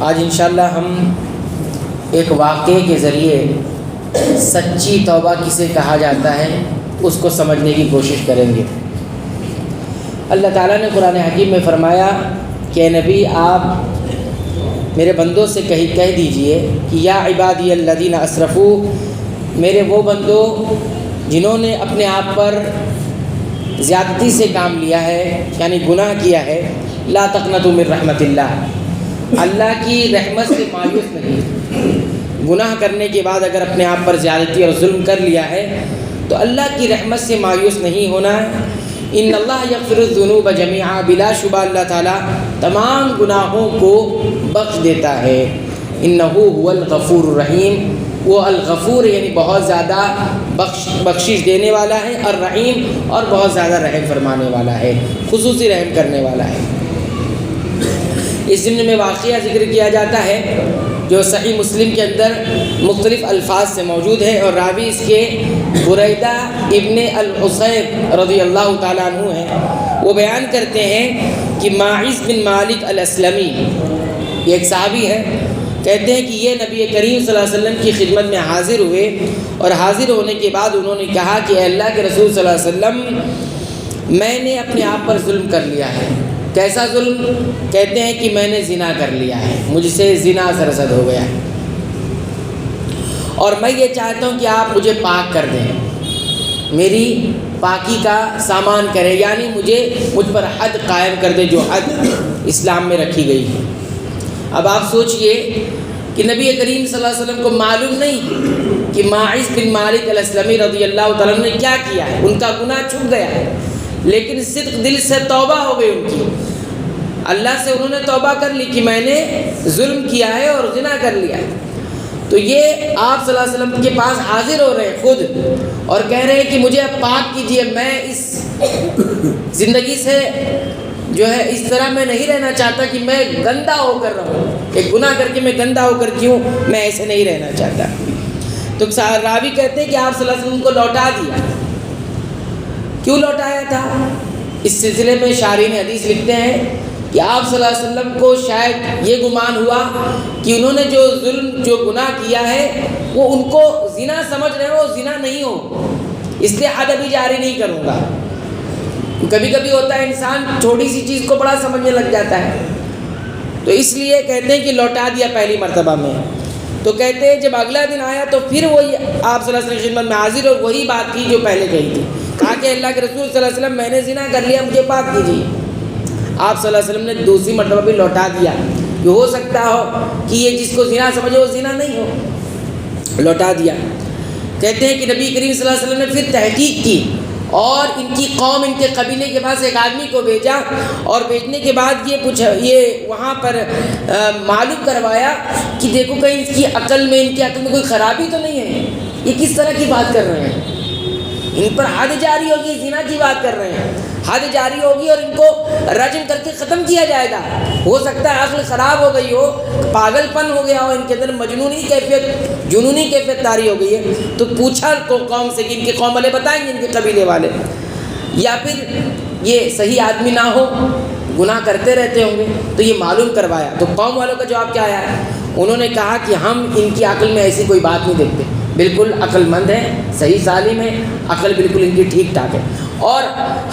آج انشاءاللہ ہم ایک واقعے کے ذریعے سچی توبہ کسے کہا جاتا ہے اس کو سمجھنے کی کوشش کریں گے۔ اللہ تعالیٰ نے قرآن حکیم میں فرمایا کہ اے نبی آپ میرے بندوں سے کہہ دیجئے کہ یا عبادی الذین اسرفوا، میرے وہ بندوں جنہوں نے اپنے آپ پر زیادتی سے کام لیا ہے، یعنی گناہ کیا ہے، لا تقنطوا من رحمت اللہ کی رحمت سے مایوس نہیں۔ گناہ کرنے کے بعد اگر اپنے آپ پر زیادتی اور ظلم کر لیا ہے تو اللہ کی رحمت سے مایوس نہیں ہونا ہے۔ ان اللہ یغفر الذنوب جميعا، بلا شبہ اللہ تعالیٰ تمام گناہوں کو بخش دیتا ہے۔ انہ هو الغفور الرحیم، وہ الغفور یعنی بہت زیادہ بخشش دینے والا ہے، الرحیم اور بہت زیادہ رحم فرمانے والا ہے، خصوصی رحم کرنے والا ہے۔ اس ضمن میں واقعہ ذکر کیا جاتا ہے جو صحیح مسلم کے اندر مختلف الفاظ سے موجود ہے، اور راوی اس کے بریدہ ابن الحصیب رضی اللہ تعالیٰ عنہ ہیں۔ وہ بیان کرتے ہیں کہ ماعز بن مالک الاسلمی، یہ ایک صحابی ہے، کہتے ہیں کہ یہ نبی کریم صلی اللہ علیہ وسلم کی خدمت میں حاضر ہوئے، اور حاضر ہونے کے بعد انہوں نے کہا کہ اے اللہ کے رسول صلی اللہ علیہ وسلم، میں نے اپنے آپ پر ظلم کر لیا ہے۔ کیسا ظلم؟ کہتے ہیں کہ میں نے زنا کر لیا ہے، مجھ سے زنا سرزد ہو گیا ہے، اور میں یہ چاہتا ہوں کہ آپ مجھے پاک کر دیں، میری پاکی کا سامان کریں، یعنی مجھ پر حد قائم کر دیں جو حد اسلام میں رکھی گئی ہے۔ اب آپ سوچئے کہ نبی کریم صلی اللہ علیہ وسلم کو معلوم نہیں کہ ماعز بن مالک الاسلمی رضی اللہ تعالیٰ عنہ نے کیا کیا ہے، ان کا گناہ چھپ گیا ہے، لیکن صدق دل سے توبہ ہو گئی ان کی، اللہ سے انہوں نے توبہ کر لی کہ میں نے ظلم کیا ہے اور زنا کر لیا ہے۔ تو یہ آپ صلی اللہ علیہ وسلم کے پاس حاضر ہو رہے ہیں خود، اور کہہ رہے ہیں کہ مجھے اب پاک کیجئے، میں اس زندگی سے جو ہے اس طرح میں نہیں رہنا چاہتا کہ میں گندا ہو کر رہوں، ایک گناہ کر کے میں گندا ہو کر کیوں، میں ایسے نہیں رہنا چاہتا۔ تو راوی کہتے ہیں کہ آپ صلی اللہ علیہ وسلم کو لوٹا دیا۔ کیوں لوٹایا تھا؟ اس سلسلے میں شارحین حدیث لکھتے ہیں کہ آپ صلی اللہ علیہ وسلم کو شاید یہ گمان ہوا کہ انہوں نے جو گناہ کیا ہے وہ ان کو زنا سمجھ رہے ہو، زنا نہیں ہو، اس لیے حد ابھی جاری نہیں کروں گا۔ کبھی کبھی ہوتا ہے انسان چھوٹی سی چیز کو بڑا سمجھنے لگ جاتا ہے، تو اس لیے کہتے ہیں کہ لوٹا دیا پہلی مرتبہ میں۔ تو کہتے ہیں جب اگلا دن آیا تو پھر وہی آپ صلی اللہ علیہ وسلم کی خدمت میں حاضر، اور وہی بات کی جو پہلے کہی تھی، کہا کہ اللہ کے رسول صلی اللہ علیہ وسلم میں نے زنا کر لیا، مجھے پاک کیجیے۔ آپ صلی اللہ علیہ وسلم نے دوسری مرتبہ بھی لوٹا دیا کہ ہو سکتا ہو کہ یہ جس کو زنا سمجھے وہ زنا نہیں ہو، لوٹا دیا۔ کہتے ہیں کہ نبی کریم صلی اللہ علیہ وسلم نے پھر تحقیق کی، اور ان کی قوم، ان کے قبیلے کے پاس ایک آدمی کو بھیجا، اور بھیجنے کے بعد یہ وہاں پر معلوم کروایا کہ دیکھو کہیں ان کی عقل میں کوئی خرابی تو نہیں ہے، یہ کس طرح کی بات کر رہے ہیں، ان پر حد جاری ہوگی، زنا کی بات کر رہے ہیں، حد جاری ہوگی اور ان کو رجم کر کے ختم کیا جائے گا۔ ہو سکتا ہے عقل خراب ہو گئی ہو، پاگل پن ہو گیا ہو، ان کے اندر جنونی کیفیت طاری ہو گئی ہے۔ تو پوچھا قوم سے کہ ان کے قوم والے بتائیں گے، ان کے قبیلے والے، یا پھر یہ صحیح آدمی نہ ہو، گناہ کرتے رہتے ہوں گے، تو یہ معلوم کروایا۔ تو قوم والوں کا جواب کیا آیا؟ انہوں نے کہا کہ ہم ان کی عقل میں ایسی کوئی بات نہیں دیکھتے، بالکل عقل مند ہے، صحیح سالم ہے، عقل بالکل ان کی ٹھیک ٹھاک ہے، اور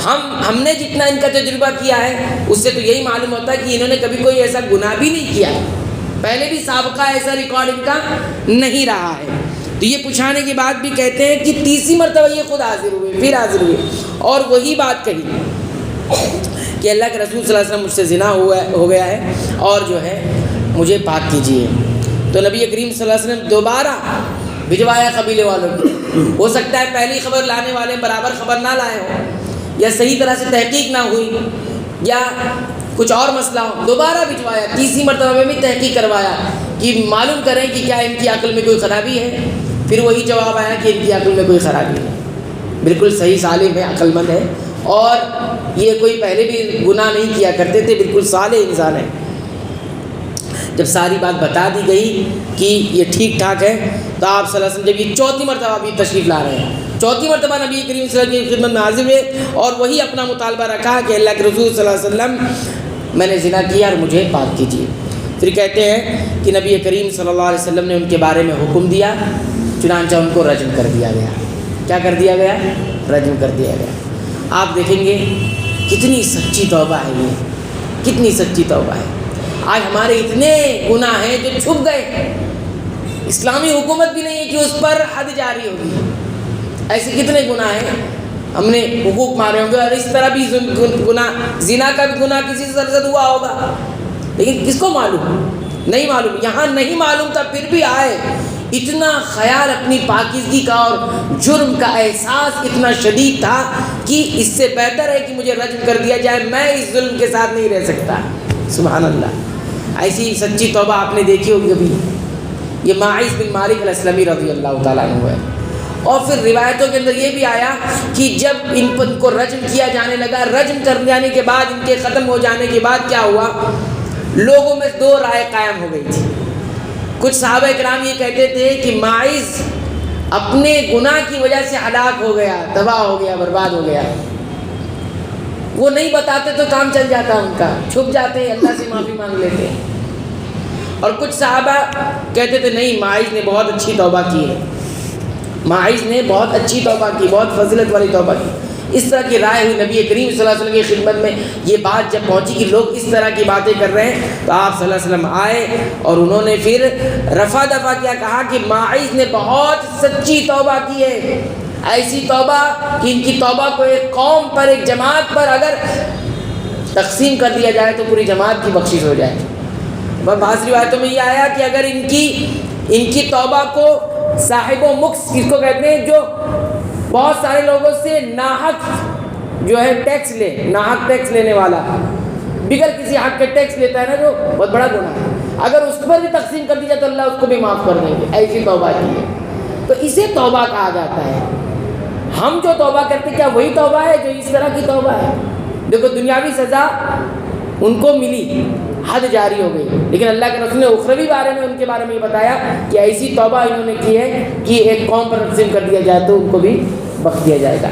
ہم نے جتنا ان کا تجربہ کیا ہے اس سے تو یہی معلوم ہوتا ہے کہ انہوں نے کبھی کوئی ایسا گناہ بھی نہیں کیا، پہلے بھی سابقہ ایسا ریکارڈ ان کا نہیں رہا ہے۔ تو یہ پوچھانے کے بعد بھی کہتے ہیں کہ تیسری مرتبہ یہ خود حاضر ہوئے، پھر حاضر ہوئے، اور وہی بات کہی کہ اللہ کے رسول صلی اللہ علیہ وسلم مجھ سے زنا ہو گیا ہے، اور جو ہے مجھے پاک کیجیے۔ تو نبی کریم صلی اللہ علیہ وسلم دوبارہ بھجوایا قبیلے والوں کو، ہو سکتا ہے پہلی خبر لانے والے برابر خبر نہ لائے ہوں، یا صحیح طرح سے تحقیق نہ ہوئی، یا کچھ اور مسئلہ ہو، دوبارہ بھجوایا، تیسری مرتبہ میں بھی تحقیق کروایا کہ معلوم کریں کہ کیا ان کی عقل میں کوئی خرابی ہے۔ پھر وہی جواب آیا کہ ان کی عقل میں کوئی خرابی ہے، بالکل صحیح سالم ہے، عقل مند ہے، اور یہ کوئی پہلے بھی گناہ نہیں کیا کرتے تھے، بالکل صالح انسان ہے۔ جب ساری بات بتا دی گئی کہ یہ ٹھیک ٹھاک ہے، تو آپ صلی اللہ علیہ وسلم جب یہ چوتھی مرتبہ بھی تشریف لا رہے ہیں، چوتھی مرتبہ نبی کریم صلی اللہ علیہ وسلم کی خدمت میں حاضر ہوئے، اور وہی اپنا مطالبہ رکھا کہ اللہ کے رسول صلی اللہ علیہ وسلم میں نے زنا کیا اور مجھے پاک کیجیے۔ پھر کہتے ہیں کہ نبی کریم صلی اللہ علیہ وسلم نے ان کے بارے میں حکم دیا، چنانچہ ان کو رجم کر دیا گیا۔ کیا کر دیا گیا؟ رجم کر دیا گیا۔ آپ دیکھیں گے کتنی سچی توبہ ہے یہ، کتنی سچی توبہ ہے۔ آج ہمارے اتنے گناہ ہیں جو چھپ گئے، اسلامی حکومت بھی نہیں ہے کہ اس پر حد جاری ہوگی۔ ایسے کتنے گناہ ہیں، ہم نے حقوق مارے ہوں گے، اور اس طرح بھی گناہ، زنا کا بھی گناہ کسی سے سرزد ہوا ہوگا، لیکن کس کو معلوم؟ نہیں معلوم۔ یہاں نہیں معلوم تھا پھر بھی آئے، اتنا خیال اپنی پاکیزگی کا اور جرم کا احساس اتنا شدید تھا کہ اس سے بہتر ہے کہ مجھے رجم کر دیا جائے، میں اس ظلم کے ساتھ نہیں رہ سکتا۔ سبحان اللہ۔ ایسی سچی توبہ آپ نے دیکھی ہوگی کبھی؟ یہ ماعز بن مالک الاسلمی رضی اللہ تعالیٰ عنہ ہے۔ اور پھر روایتوں کے اندر یہ بھی آیا کہ جب ان کو رجم کیا جانے لگا، رجم کر جانے کے بعد، ان کے ختم ہو جانے کے بعد کیا ہوا، لوگوں میں دو رائے قائم ہو گئی تھی۔ کچھ صحابہ کرام یہ کہتے تھے کہ ماعز اپنے گناہ کی وجہ سے ہلاک ہو گیا، تباہ ہو گیا، برباد ہو گیا۔ وہ نہیں بتاتے تو کام چل جاتا ان کا، چھپ جاتے ہیں، اللہ سے معافی مانگ لیتے ہیں۔ اور کچھ صحابہ کہتے تھے نہیں، ماعز نے بہت اچھی توبہ کی ہے، ماعز نے بہت اچھی توبہ کی، بہت فضیلت والی توبہ کی۔ اس طرح کی رائے ہوئی۔ نبی کریم صلی اللہ علیہ وسلم کی خدمت میں یہ بات جب پہنچی کہ لوگ اس طرح کی باتیں کر رہے ہیں، تو آپ صلی اللہ علیہ وسلم آئے اور انہوں نے پھر رفع دفع کیا، کہا کہ ماعز نے بہت سچی توبہ کی ہے، ایسی توبہ کہ ان کی توبہ کو ایک قوم پر، ایک جماعت پر اگر تقسیم کر دیا جائے تو پوری جماعت کی بخشش ہو جائے۔ بعض روایتوں میں یہ آیا کہ اگر ان کی توبہ کو صاحب و مکس، کس کو کہتے ہیں، جو بہت سارے لوگوں سے ناحق جو ہے ٹیکس لے، ناحق ٹیکس لینے والا، بغیر کسی حق کے ٹیکس لیتا ہے نا، جو بہت بڑا گناہ ہے، اگر اس پر بھی تقسیم کر دی جائے تو اللہ اس کو بھی معاف کر دیں گے۔ ایسی توبہ کی ہے، تو اسے توبہ کہا جاتا ہے۔ ہم جو توبہ کرتے کیا وہی توبہ ہے جو اس طرح کی توبہ ہے؟ دیکھو دنیاوی سزا ان کو ملی، حد جاری ہو گئی، لیکن اللہ کے رسول نے اخروی بارے میں ان کے بارے میں یہ بتایا کہ ایسی توبہ انہوں نے کی ہے کہ ایک قوم پر تقسیم کر دیا جائے تو ان کو بھی بخش دیا جائے گا۔